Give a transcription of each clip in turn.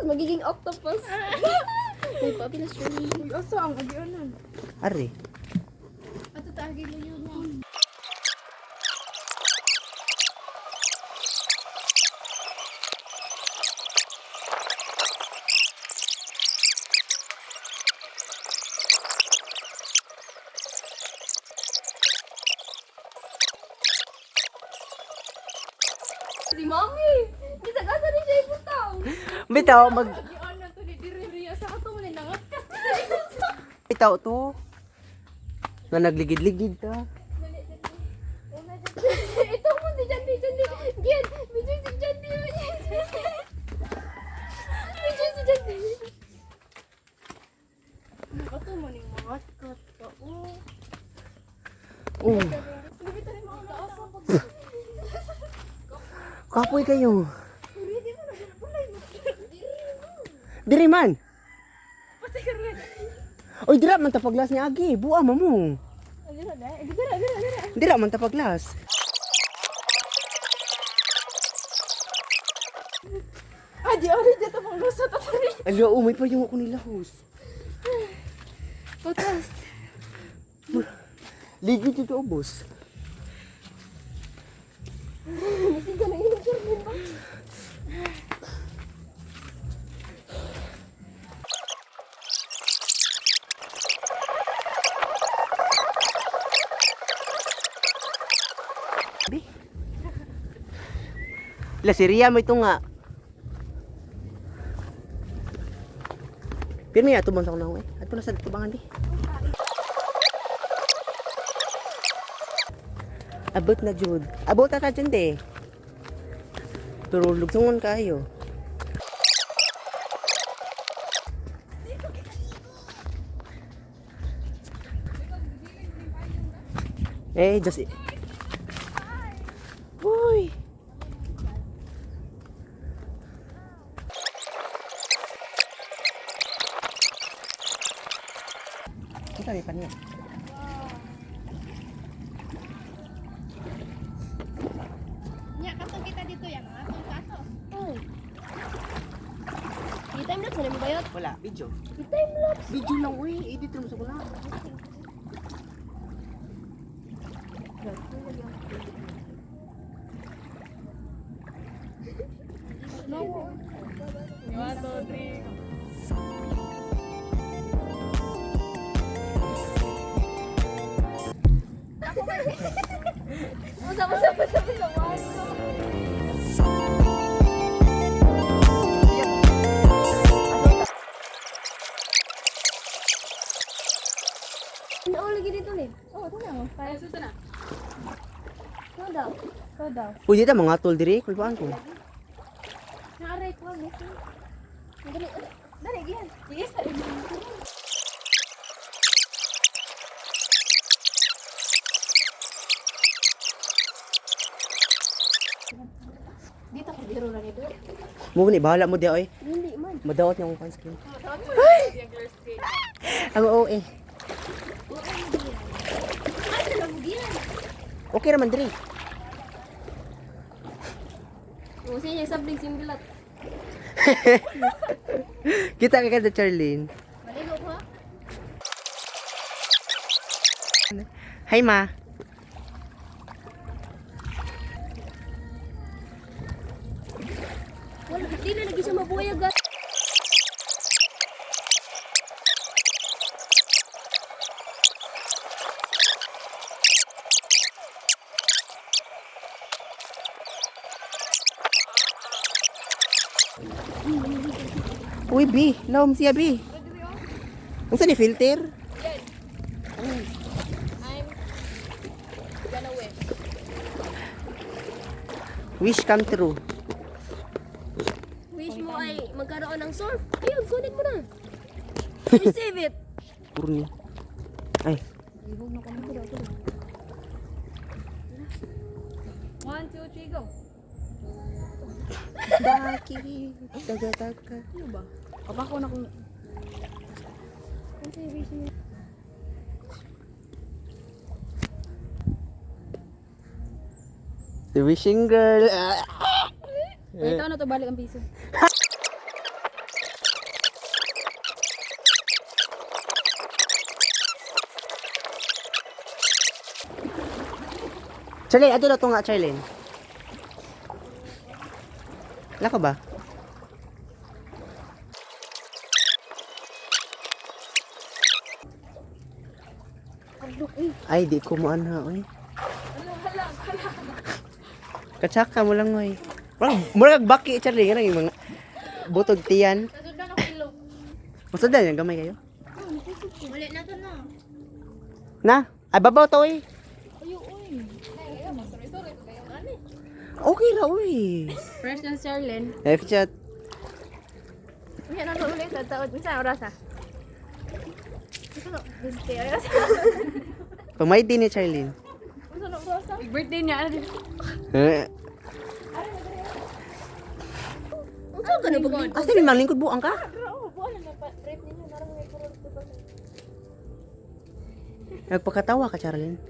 Magiging octopus. May papilas yun. Uy, asa ang agyonan? Ari. Ato tagi mo yun mo. Si Mami! Gisagasa rin siya ibutaw. Bitaw, Agyonan to ni Diriria sa ato man nangat ka. bitaw to. Nga nagligid-ligid ka. Ito mo si Jandy. Gian! Medyo si Jandy. Medyo si Jandy. Ato man yung mangat ka. Oh. Oh, Gabita ni mga taasa pag. kapoy kayo. Hindi mo na bulay mo. Diri man. Pati ka rin. Oy, dira man tapaglas ni Agi. Buwa mo mo. Dira na. Dira. Dira man tapaglas. Ah, di ori dito pang lusot at rin. Alo, may pa yung ako nila host. Putas. Ligid dito, boss. Kasi ka na inigyan ba? La Syria mo ito nga. Pero may ato bang sa kunang eh. Ato na sa tubangan di. Abot na jud. Abot na dyan de. Pero lugsungon kayo. Just Uy. Kita may paniya. Nya katong kita dito yan, atong kaso. Oh. Di time lapse na mo bayot. Wala, video. Di time lapse. Video lang, uy. Edit mo sa kuna. No. 1, 2, 3. Sama. Ano lagi dito ni? Oh, ito na. Kaya susunod na. Ano daw? Ikaw daw. Uy, dito mga tol diri. Kulpaan ko. Naaray ko ang ito. Dali. Dali, giyan. Sige, sa iyo. Dito ko biro na nito. Mo ni bahala mo di oy. Hindi man. Madawat niya akong sunscreen. Yung clear screen. Ang OA. Ay, nalamugian. Okay naman diri. O, siya niya sabling simbilat. Kita ka kada Charlene. Maligo ko ha? Hi ma. Wala, di na lagi siya mabuyag. Uy, B. Lawom siya, B. Unsa ni filter? I'm gonna wish. Wish come true. Wish mo ay magkaroon ng surf. Ayun, kunin mo na. Receive it. Kurni. Ay. 1, 2, 3, go. Daki. Taga-taga. Ano ba? Kapako na kung... Ano sa'yo wish mo? The wishing girl. Ito na to balik ang piso. Charlene, ato na to nga, Charlene. Wala ka ba? Ay, di ko mo ana, oy. Katsaka mo lang, oy. Murag baki, Charlene, nga yung mga butog tiyan. Nasundan ako ilog. Masadan yan, gamay kayo. Mali na to na. Na, ay babaw to, oy. Okay ra, oy. Fresh na Charlene. Life chat. Yan ang ulit sa taon. Minsan oras ah. Gusto oras. Pamay din ni Charlene. Big birthday niya. Eh, Ang saan ka na bugod? asa limang lingkod buang ka? Nagpakatawa ka, Charlene.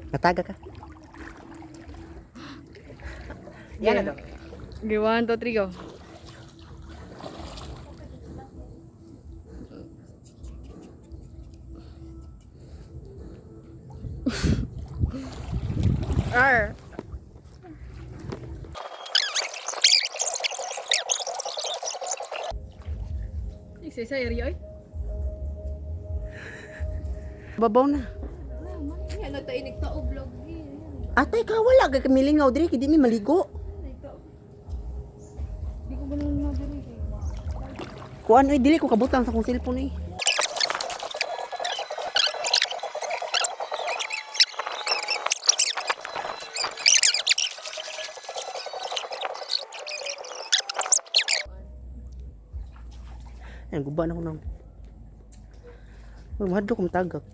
Nataga ka. Yan na to. Okay, 1, 2, 3, go. R. Isa area ay. Babaw na. Yan na tayo nagta-vlog. Atay ka, wala ka kamilingaw diri, hindi mi maligo. Di ko ba naman mabili. Kuan oy dili ko kabutang sa kong cellphone eh. Ayan, guba na ko nang. Uy, mahadlo kong tagak.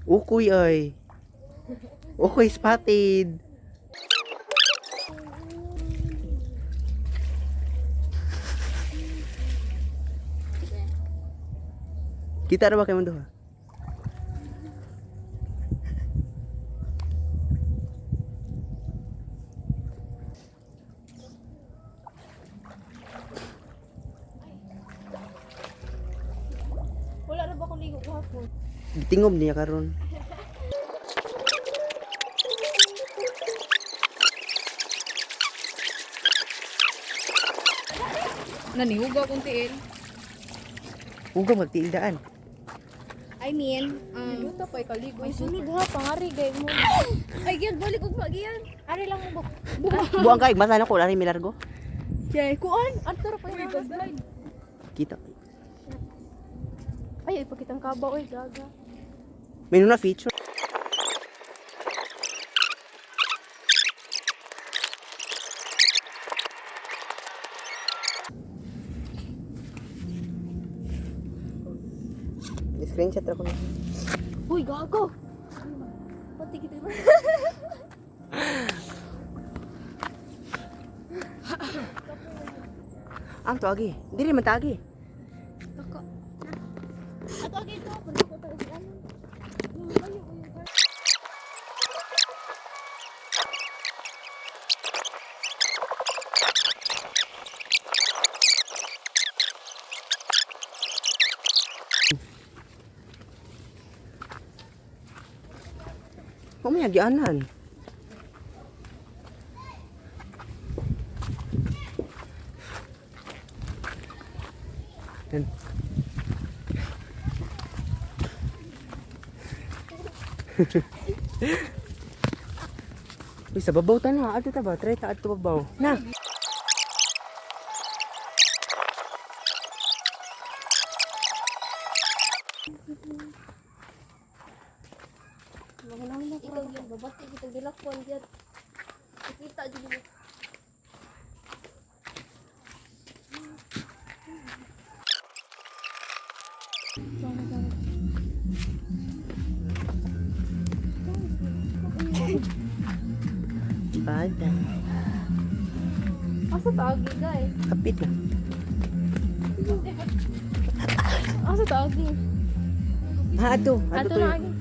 Ukoy ay. Ukoy spotted. Kita na ba kayo mundo ha? Wala na ba akong ligo kahapon? Gitingob niya karon. Nanihuga akong tiil. Uga magtiildaan. I mean, Luta pa ikaligo. Ay, sunod ha, pangari gay mo. Ay, yan, balik og magiyan. ari lang mo Buang kay masana ko lari milargo. Yay, kuan. Ato ra pa yung slide. Kita. Ay, ipakitang kabaw oy, gaga. May na feature. Screenshot ako na. Uy, gago. Pati kita na. Ang tuagi. Dili man tagi. Taka. ato agay to kuno ko tayo si ano. Mamaya gianan. Yan. Uy, sa babaw ta na. Ato ta ba? Try ta ato babaw. Na. Ikaw yan, babati kita dilakwan diyan. Kita dili. Pada. Asa taagi, guys? Kapit na. Asa taagi? Ha, ato. Ato to. na agi.